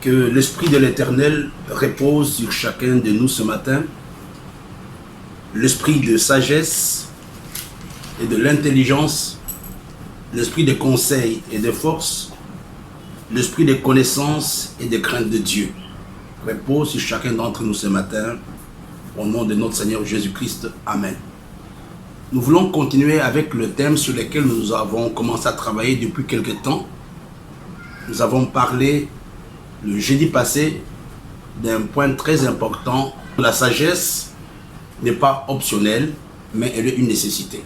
Que l'Esprit de l'Éternel repose sur chacun de nous ce matin. L'esprit de sagesse et de l'intelligence, l'esprit de conseil et de force, l'esprit de connaissance et de crainte de Dieu repose sur chacun d'entre nous ce matin. Au nom de notre Seigneur Jésus-Christ. Amen. Nous voulons continuer avec le thème sur lequel nous avons commencé à travailler depuis quelque temps. Nous avons parlé le jeudi passé d'un point très important. La sagesse n'est pas optionnelle, mais elle est une nécessité.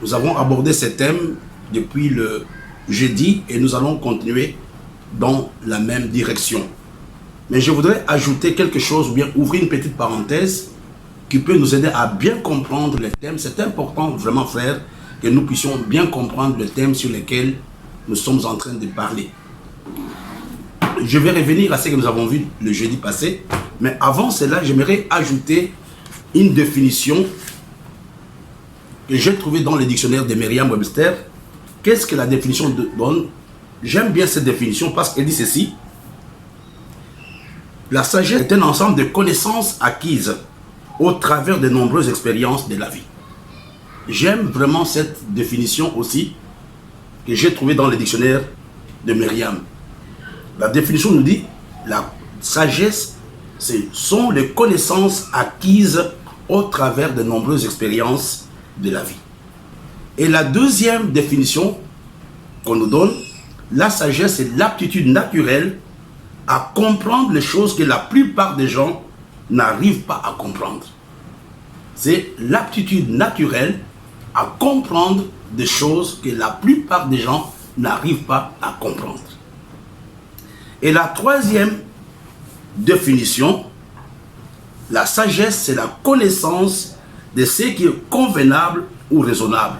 Nous avons abordé ce thème depuis le jeudi et nous allons continuer dans la même direction. Mais je voudrais ajouter quelque chose, ou bien ouvrir une petite parenthèse qui peut nous aider à bien comprendre le thème. C'est important vraiment, frère, que nous puissions bien comprendre le thème sur lequel nous sommes en train de parler. Je vais revenir à ce que nous avons vu le jeudi passé, mais avant cela, j'aimerais ajouter une définition que j'ai trouvée dans le dictionnaire de Merriam-Webster. Qu'est-ce que la définition donne? J'aime bien cette définition parce qu'elle dit ceci. La sagesse est un ensemble de connaissances acquises au travers de nombreuses expériences de la vie. J'aime vraiment cette définition aussi que j'ai trouvée dans le dictionnaire de Merriam. La définition nous dit la sagesse, ce sont les connaissances acquises au travers de nombreuses expériences de la vie. Et la deuxième définition qu'on nous donne, la sagesse, c'est l'aptitude naturelle à comprendre les choses que la plupart des gens n'arrivent pas à comprendre. C'est l'aptitude naturelle à comprendre des choses que la plupart des gens n'arrivent pas à comprendre. Et la troisième définition, la sagesse, c'est la connaissance de ce qui est convenable ou raisonnable.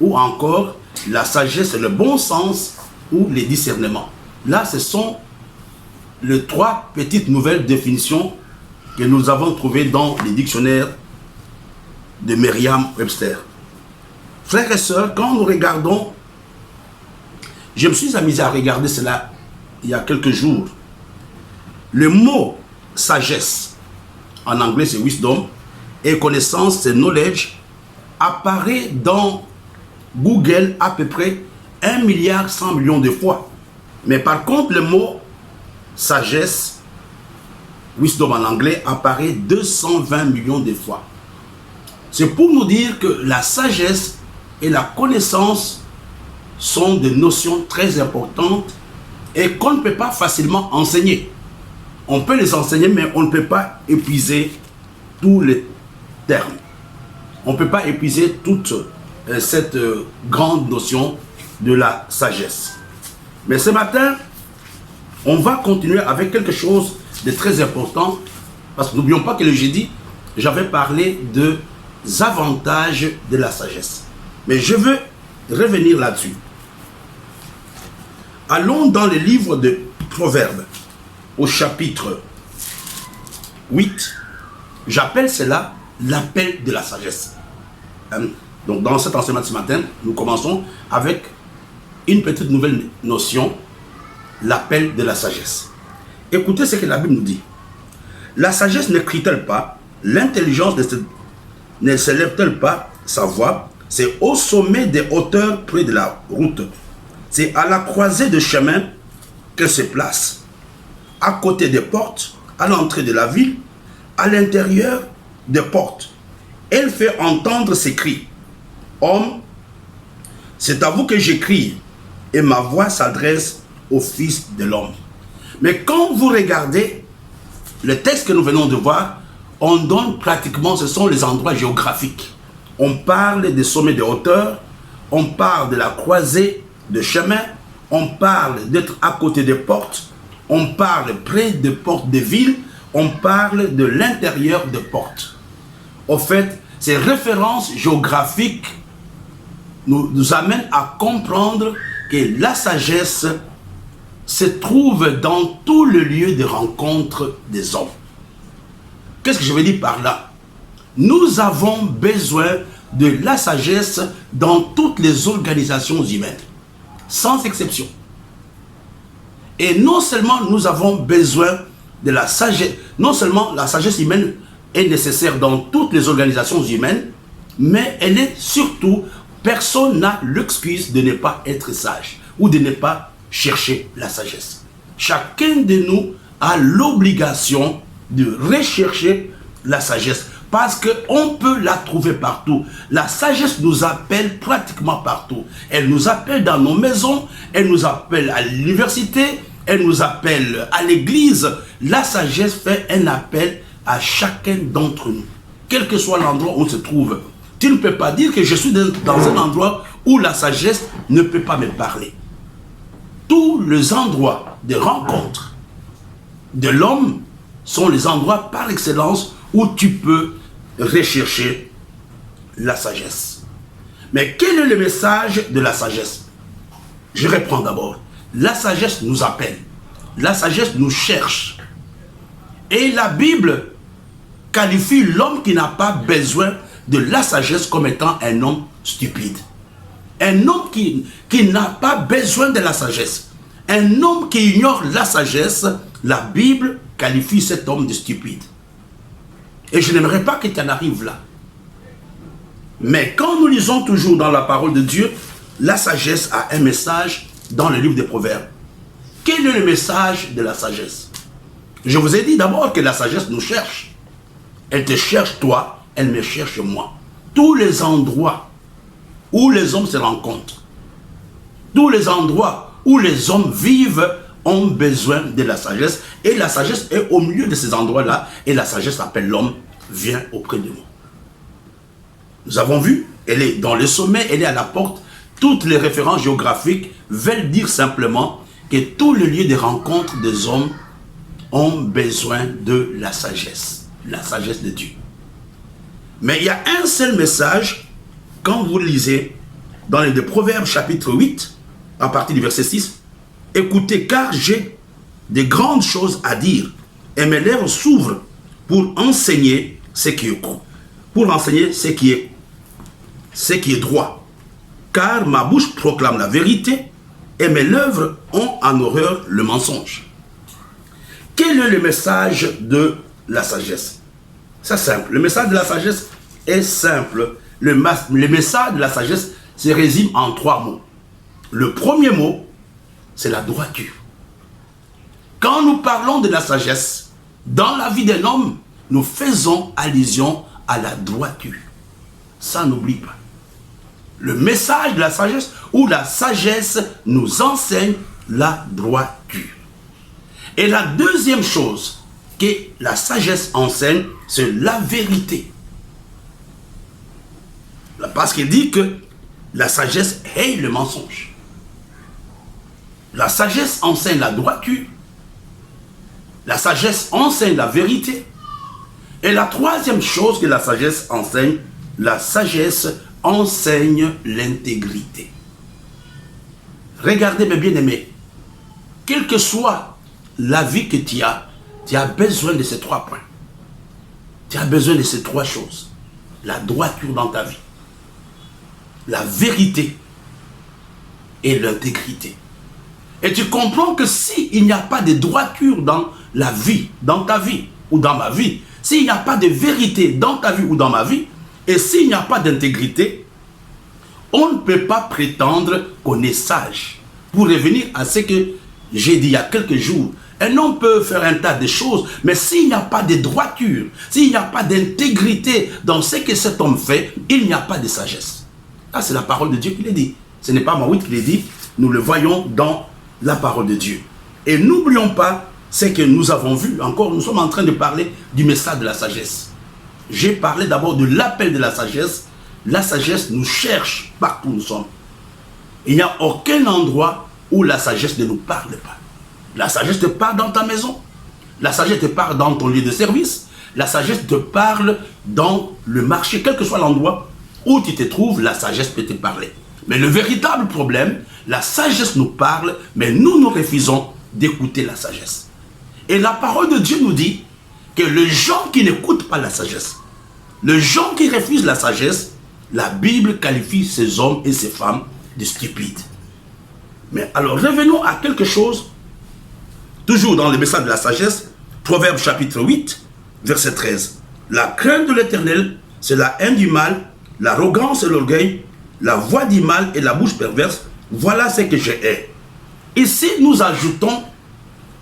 Ou encore, la sagesse, c'est le bon sens ou les discernements. Là, ce sont les trois petites nouvelles définitions que nous avons trouvées dans les dictionnaires de Merriam-Webster. Frères et sœurs, quand nous regardons, je me suis amusé à regarder cela il y a quelques jours. Le mot sagesse, en anglais c'est wisdom, et connaissance c'est knowledge, apparaît dans Google à peu près 1,1 milliard de fois. Mais par contre, le mot sagesse, wisdom en anglais, apparaît 220 millions de fois. C'est pour nous dire que la sagesse et la connaissance sont des notions très importantes et qu'on ne peut pas facilement enseigner. On peut les enseigner, mais on ne peut pas épuiser tous les termes. On ne peut pas épuiser toute cette grande notion de la sagesse. Mais ce matin, on va continuer avec quelque chose de très important, parce que n'oublions pas que le jeudi, j'avais parlé des avantages de la sagesse. Mais je veux revenir là-dessus. Allons dans le livre de Proverbes, au chapitre 8. J'appelle cela l'appel de la sagesse. Donc dans cet enseignement de ce matin, nous commençons avec une petite nouvelle notion, l'appel de la sagesse. Écoutez ce que la Bible nous dit. La sagesse ne crie-t-elle pas? L'intelligence ne s'élève-t-elle pas sa voix? C'est au sommet des hauteurs près de la route. C'est à la croisée de chemin qu'elle se place. À côté des portes, à l'entrée de la ville, à l'intérieur des portes. Elle fait entendre ses cris. Homme, c'est à vous que j'écris, et ma voix s'adresse au Fils de l'homme. Mais quand vous regardez le texte que nous venons de voir, on donne pratiquement, ce sont les endroits géographiques. On parle des sommets de hauteur, on parle de la croisée de chemin, on parle d'être à côté des portes, on parle près des portes de ville, on parle de l'intérieur des portes. Au fait, ces références géographiques nous amènent à comprendre que la sagesse se trouve dans tout le lieu de rencontre des hommes. Qu'est-ce que je veux dire par là? Nous avons besoin de la sagesse dans toutes les organisations humaines, sans exception. Et non seulement nous avons besoin de la sagesse, non seulement la sagesse humaine est nécessaire dans toutes les organisations humaines, mais elle est surtout, personne n'a l'excuse de ne pas être sage ou de ne pas chercher la sagesse. Chacun de nous a l'obligation de rechercher la sagesse parce qu'on peut la trouver partout. La sagesse nous appelle pratiquement partout. Elle nous appelle dans nos maisons, elle nous appelle à l'université, elle nous appelle à l'église. La sagesse fait un appel à chacun d'entre nous, quel que soit l'endroit où on se trouve. Tu ne peux pas dire que je suis dans un endroit où la sagesse ne peut pas me parler. Tous les endroits de rencontre de l'homme sont les endroits par excellence où tu peux rechercher la sagesse. Mais quel est le message de la sagesse? Je reprends d'abord. La sagesse nous appelle. La sagesse nous cherche. Et la Bible qualifie l'homme qui n'a pas besoin de la sagesse comme étant un homme stupide. Un homme qui n'a pas besoin de la sagesse. Un homme qui ignore la sagesse, la Bible qualifie cet homme de stupide. Et je n'aimerais pas que tu en arrives là. Mais quand nous lisons toujours dans la parole de Dieu, la sagesse a un message dans le livre des Proverbes. Quel est le message de la sagesse? Je vous ai dit d'abord que la sagesse nous cherche. Elle te cherche toi, elle me cherche moi. Tous les endroits où les hommes se rencontrent, tous les endroits où les hommes vivent ont besoin de la sagesse. Et la sagesse est au milieu de ces endroits-là. Et la sagesse appelle l'homme, viens auprès de moi. Nous avons vu, elle est dans le sommet, elle est à la porte. Toutes les références géographiques veulent dire simplement que tous les lieux de rencontre des hommes ont besoin de la sagesse de Dieu. Mais il y a un seul message, quand vous lisez dans les Proverbes chapitre 8, à partir du verset 6, écoutez, car j'ai de grandes choses à dire, et mes lèvres s'ouvrent pour enseigner ce qui est pour enseigner ce qui est droit. Car ma bouche proclame la vérité, et mes lèvres ont en horreur le mensonge. Quel est le message de la sagesse? C'est simple. Le message de la sagesse est simple. Le message de la sagesse se résume en 3 mots. Le premier mot, c'est la droiture. Quand nous parlons de la sagesse, dans la vie d'un homme, nous faisons allusion à la droiture. Ça, n'oublie pas. Le message de la sagesse, ou la sagesse nous enseigne la droiture. Et la deuxième chose que la sagesse enseigne, c'est la vérité. Parce qu'il dit que la sagesse hait le mensonge. La sagesse enseigne la droiture. La sagesse enseigne la vérité. Et la troisième chose que la sagesse enseigne l'intégrité. Regardez mes bien-aimés, quelle que soit la vie que tu as besoin de ces 3 points. Tu as besoin de ces 3 choses. La droiture dans ta vie, la vérité et l'intégrité. Et tu comprends que s'il n'y a pas de droiture dans la vie, dans ta vie ou dans ma vie, s'il n'y a pas de vérité dans ta vie ou dans ma vie, et s'il n'y a pas d'intégrité, on ne peut pas prétendre qu'on est sage. Pour revenir à ce que j'ai dit il y a quelques jours, un homme peut faire un tas de choses, mais s'il n'y a pas de droiture, s'il n'y a pas d'intégrité dans ce que cet homme fait, il n'y a pas de sagesse. Ça, c'est la parole de Dieu qui l'a dit. Ce n'est pas Mahomet qui l'a dit, nous le voyons dans la parole de Dieu. Et n'oublions pas ce que nous avons vu. Encore, nous sommes en train de parler du message de la sagesse. J'ai parlé d'abord de l'appel de la sagesse. La sagesse nous cherche partout où nous sommes. Il n'y a aucun endroit où la sagesse ne nous parle pas. La sagesse te parle dans ta maison. La sagesse te parle dans ton lieu de service. La sagesse te parle dans le marché. Quel que soit l'endroit où tu te trouves, la sagesse peut te parler. Mais le véritable problème, la sagesse nous parle, mais nous refusons d'écouter la sagesse. Et la parole de Dieu nous dit que les gens qui n'écoutent pas la sagesse, les gens qui refusent la sagesse, la Bible qualifie ces hommes et ces femmes de stupides. Mais alors revenons à quelque chose Toujours dans le message de la sagesse, Proverbe chapitre 8, verset 13. La crainte de l'Éternel, c'est la haine du mal, l'arrogance et l'orgueil, la voix du mal et la bouche perverse, voilà ce que je hais. Ici, nous ajoutons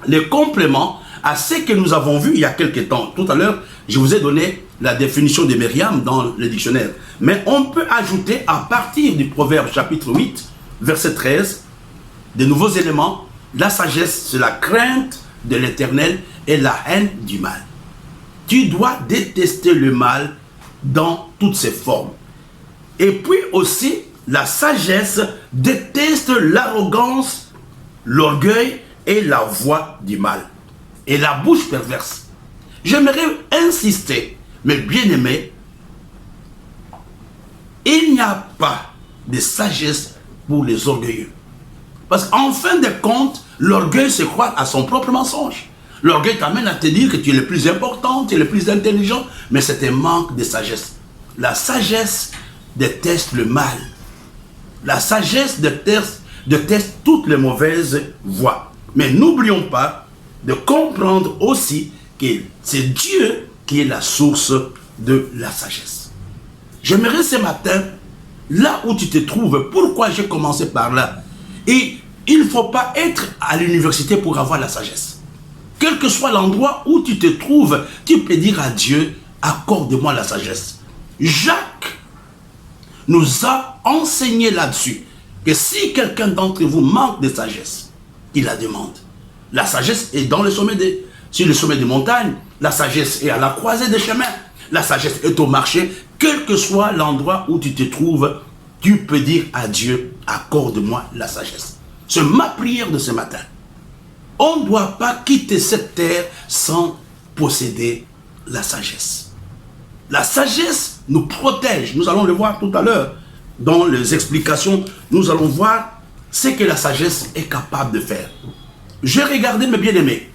les compléments à ce que nous avons vu il y a quelques temps. Tout à l'heure, je vous ai donné la définition de Myriam dans le dictionnaire. Mais on peut ajouter à partir du Proverbe chapitre 8, verset 13, de nouveaux éléments. La sagesse, c'est la crainte de l'Éternel et la haine du mal. Tu dois détester le mal dans toutes ses formes. Et puis aussi, la sagesse déteste l'arrogance, l'orgueil et la voix du mal. Et la bouche perverse. J'aimerais insister, mes bien-aimés, il n'y a pas de sagesse pour les orgueilleux. Parce qu'en fin de compte, l'orgueil se croit à son propre mensonge. L'orgueil t'amène à te dire que tu es le plus important, tu es le plus intelligent, mais c'est un manque de sagesse. La sagesse déteste le mal. La sagesse déteste toutes les mauvaises voies. Mais n'oublions pas de comprendre aussi que c'est Dieu qui est la source de la sagesse. J'aimerais ce matin, là où tu te trouves, pourquoi j'ai commencé par là? Et il ne faut pas être à l'université pour avoir la sagesse. Quel que soit l'endroit où tu te trouves, tu peux dire à Dieu, accorde-moi la sagesse. Jacques nous a enseigné là-dessus que si quelqu'un d'entre vous manque de sagesse, il la demande. La sagesse est dans le sommet sur le sommet des montagnes. La sagesse est à la croisée des chemins. La sagesse est au marché. Quel que soit l'endroit où tu te trouves, tu peux dire à Dieu, accorde-moi la sagesse. C'est ma prière de ce matin. On ne doit pas quitter cette terre sans posséder la sagesse. La sagesse nous protège. Nous allons le voir tout à l'heure. Dans les explications, nous allons voir ce que la sagesse est capable de faire. J'ai regardé, mes bien-aimés,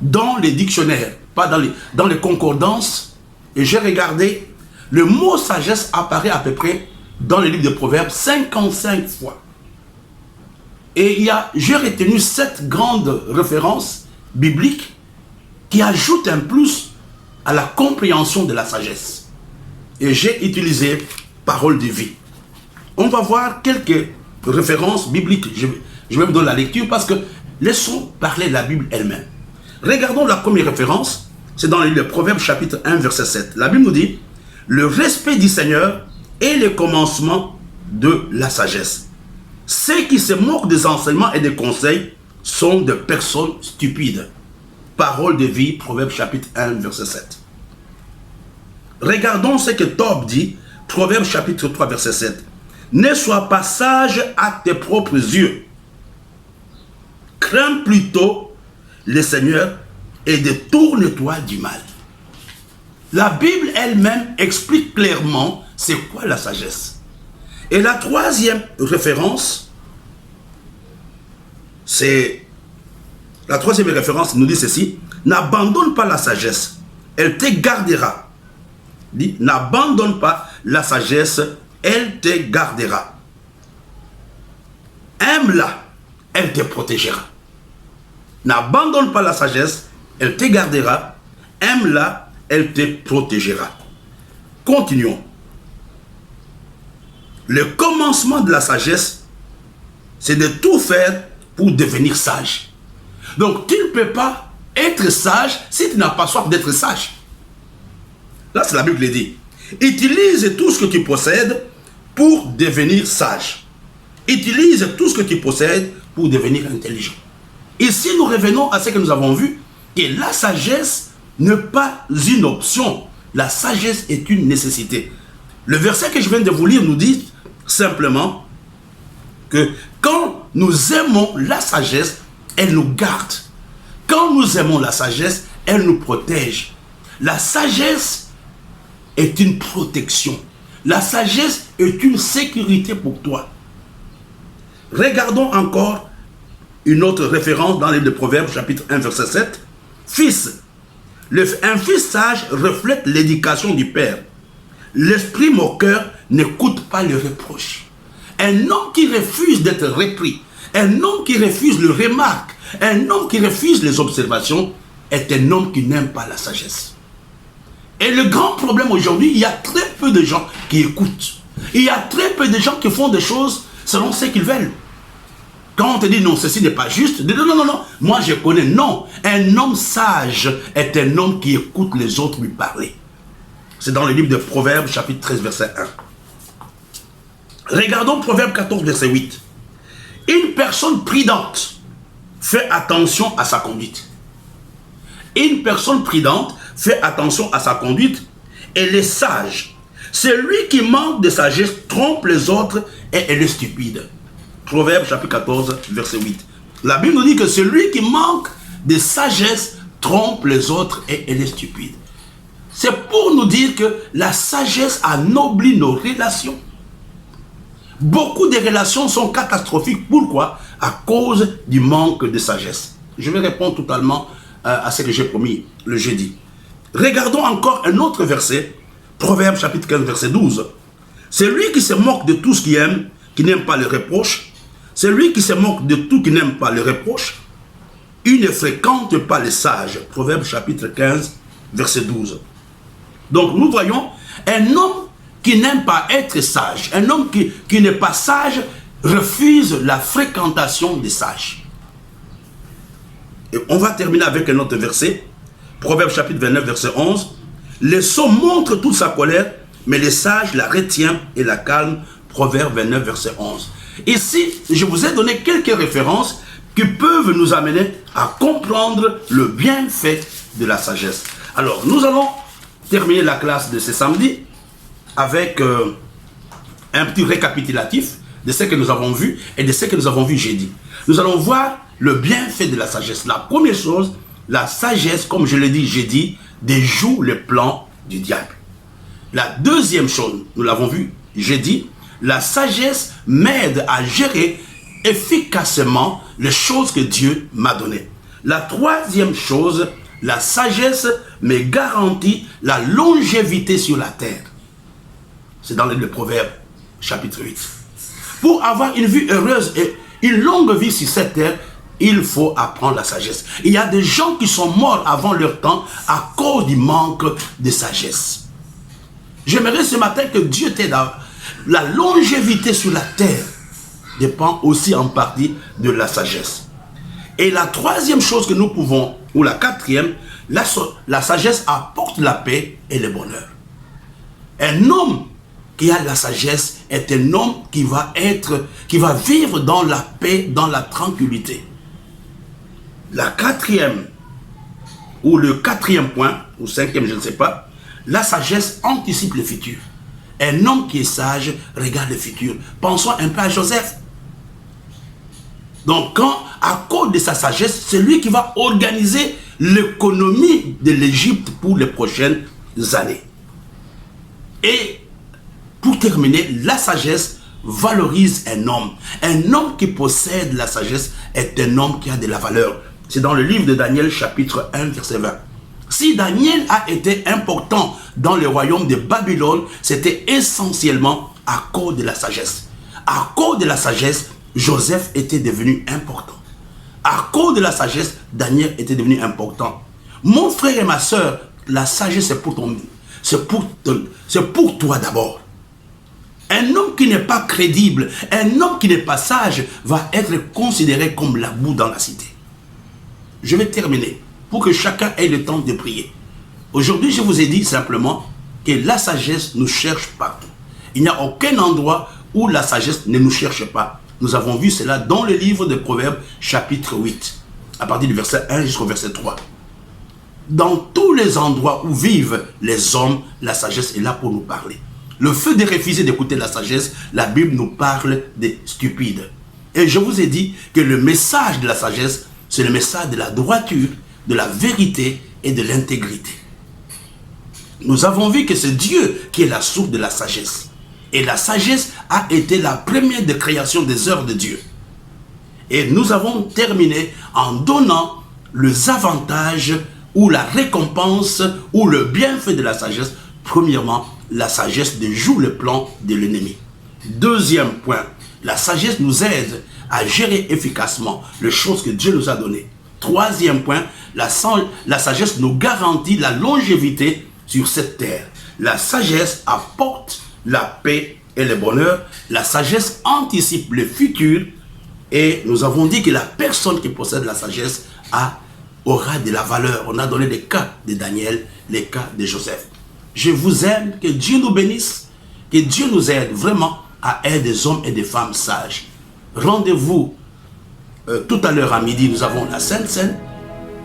dans les dictionnaires, pas dans les concordances, et j'ai regardé, le mot sagesse apparaît à peu près dans le livre de Proverbes 55 fois. Et j'ai retenu 7 grandes références bibliques qui ajoutent un plus à la compréhension de la sagesse. Et j'ai utilisé parole de vie. On va voir quelques références bibliques. Je vais vous donner la lecture parce que laissons parler la Bible elle-même. Regardons la première référence. C'est dans le livre de Proverbes chapitre 1 verset 7. La Bible nous dit, le respect du Seigneur est le commencement de la sagesse. Ceux qui se moquent des enseignements et des conseils sont des personnes stupides. Parole de vie, Proverbes chapitre 1 verset 7. Regardons ce que Tob dit, Proverbes chapitre 3 verset 7. Ne sois pas sage à tes propres yeux. Crains plutôt le Seigneur et détourne-toi du mal. La Bible elle-même explique clairement c'est quoi la sagesse. Et la troisième référence, nous dit ceci, n'abandonne pas la sagesse, elle te gardera. Dit, n'abandonne pas la sagesse, elle te gardera. Aime-la, elle te protégera. N'abandonne pas la sagesse, elle te gardera. Aime-la, elle te protégera. Continuons. Le commencement de la sagesse, c'est de tout faire pour devenir sage. Donc, tu ne peux pas être sage si tu n'as pas soif d'être sage. Là, c'est la Bible qui le dit. Utilise tout ce que tu possèdes pour devenir sage. Utilise tout ce que tu possèdes pour devenir intelligent. Ici, nous revenons à ce que nous avons vu, que la sagesse n'est pas une option. La sagesse est une nécessité. Le verset que je viens de vous lire nous dit simplement que quand nous aimons la sagesse, elle nous garde. Quand nous aimons la sagesse, elle nous protège. La sagesse est une protection. La sagesse est une sécurité pour toi. Regardons encore une autre référence dans le livre de Proverbes, chapitre 1, verset 7. Fils, un fils sage reflète l'éducation du père. L'esprit moqueur n'écoute pas les reproches. Un homme qui refuse d'être repris, Un homme qui refuse le remarque, un homme qui refuse les observations, est un homme qui n'aime pas la sagesse. Et le grand problème aujourd'hui, il y a très peu de gens qui écoutent. Il y a très peu de gens qui font des choses selon ce qu'ils veulent. Quand on te dit non, ceci n'est pas juste, dis non, non, non, non, moi je connais, non. Un homme sage est un homme qui écoute les autres lui parler. C'est dans le livre de Proverbes, chapitre 13, verset 1. Regardons Proverbes 14, verset 8. Une personne prudente fait attention à sa conduite. Une personne prudente fait attention à sa conduite et les sages. Celui qui manque de sagesse trompe les autres et elle est stupide. Proverbe chapitre 14, verset 8. La Bible nous dit que celui qui manque de sagesse trompe les autres et elle est stupide. C'est pour nous dire que la sagesse anoblit nos relations. Beaucoup de relations sont catastrophiques. Pourquoi? À cause du manque de sagesse. Je vais répondre totalement à ce que j'ai promis le jeudi. Regardons encore un autre verset. Proverbe chapitre 15, verset 12. Celui qui se moque de tout ce qu'il aime, qui n'aime pas le reproche, celui qui se moque de tout qui n'aime pas le reproche, il ne fréquente pas les sages. Proverbe chapitre 15, verset 12. Donc nous voyons un homme qui n'aime pas être sage, un homme qui n'est pas sage, refuse la fréquentation des sages. Et on va terminer avec un autre verset. Proverbe chapitre 29, verset 11. Le sot montre toute sa colère, mais les sages la retiennent et la calment. Proverbe 29, verset 11. Ici, je vous ai donné quelques références qui peuvent nous amener à comprendre le bienfait de la sagesse. Alors, nous allons terminer la classe de ce samedi avec un petit récapitulatif de ce que nous avons vu et de ce que nous avons vu jeudi. Nous allons voir le bienfait de la sagesse. La première chose, la sagesse, comme je l'ai dit jeudi, déjoue les plans du diable. La deuxième chose, nous l'avons vu jeudi, la sagesse m'aide à gérer efficacement les choses que Dieu m'a données. La troisième chose, la sagesse me garantit la longévité sur la terre. C'est dans le Proverbe, chapitre 8. Pour avoir une vie heureuse et une longue vie sur cette terre, il faut apprendre la sagesse. Il y a des gens qui sont morts avant leur temps à cause du manque de sagesse. J'aimerais ce matin que Dieu t'aide à... La longévité sur la terre dépend aussi en partie de la sagesse. Et la troisième chose que nous pouvons, ou la quatrième, la sagesse apporte la paix et le bonheur. Un homme qui a la sagesse est un homme qui va vivre dans la paix, dans la tranquillité. La quatrième, ou le quatrième point, ou cinquième, je ne sais pas, la sagesse anticipe le futur. Un homme qui est sage regarde le futur. Pensons un peu à Joseph. Donc, à cause de sa sagesse, c'est lui qui va organiser l'économie de l'Égypte pour les prochaines années. Et pour terminer, la sagesse valorise un homme. Un homme qui possède la sagesse est un homme qui a de la valeur. C'est dans le livre de Daniel, chapitre 1, verset 20. Si Daniel a été important dans le royaume de Babylone, c'était essentiellement à cause de la sagesse. À cause de la sagesse, Joseph était devenu important. À cause de la sagesse, Daniel était devenu important. Mon frère et ma soeur, la sagesse c'est pour toi d'abord. Un homme qui n'est pas crédible, un homme qui n'est pas sage, va être considéré comme la boue dans la cité. Je vais terminer pour que chacun ait le temps de prier. Aujourd'hui, je vous ai dit simplement que la sagesse nous cherche partout. Il n'y a aucun endroit où la sagesse ne nous cherche pas. Nous avons vu cela dans le livre de Proverbes, chapitre 8, à partir du verset 1 jusqu'au verset 3. Dans tous les endroits où vivent les hommes, la sagesse est là pour nous parler. Le fait de refuser d'écouter la sagesse, la Bible nous parle des stupides. Et je vous ai dit que le message de la sagesse, c'est le message de la droiture, de la vérité et de l'intégrité. Nous avons vu que c'est Dieu qui est la source de la sagesse. Et la sagesse a été la première de création des œuvres de Dieu. Et nous avons terminé en donnant les avantages ou la récompense ou le bienfait de la sagesse. Premièrement, la sagesse déjoue le plan de l'ennemi. Deuxième point, la sagesse nous aide à gérer efficacement les choses que Dieu nous a données. Troisième point, la sagesse nous garantit la longévité sur cette terre. La sagesse apporte la paix et le bonheur. La sagesse anticipe le futur. Et nous avons dit que la personne qui possède la sagesse aura de la valeur. On a donné les cas de Daniel, les cas de Joseph. Je vous aime, que Dieu nous bénisse, que Dieu nous aide vraiment à être des hommes et des femmes sages. Rendez-vous tout à l'heure à midi, nous avons la Sainte Seine.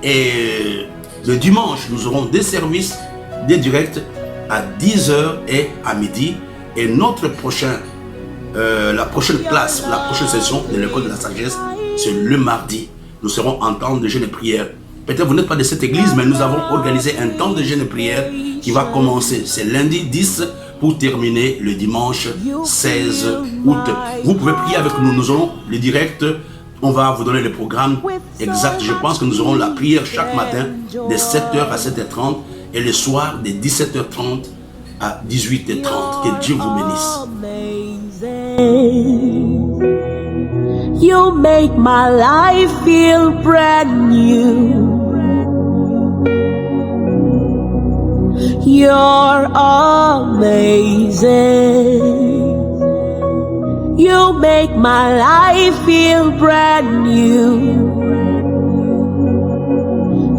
Et le dimanche, nous aurons des services, des directs à 10h et à midi. Et notre la prochaine classe, la prochaine session de l'école de la sagesse, c'est le mardi. Nous serons en temps de jeûne et prière. Peut-être vous n'êtes pas de cette église, mais nous avons organisé un temps de jeûne et prière qui va commencer. C'est lundi 10 pour terminer le dimanche 16 août. Vous pouvez prier avec nous. Nous aurons le direct. On va vous donner le programme exact. Je pense que nous aurons la prière chaque matin de 7h à 7h30 et le soir de 17h30 à 18h30. Que Dieu vous bénisse. You make my life feel brand new. You're amazing. You make my life feel brand new.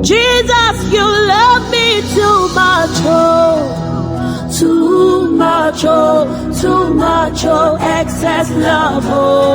Jesus, you love me too much, oh, too much, oh, too much, oh, excess love, oh.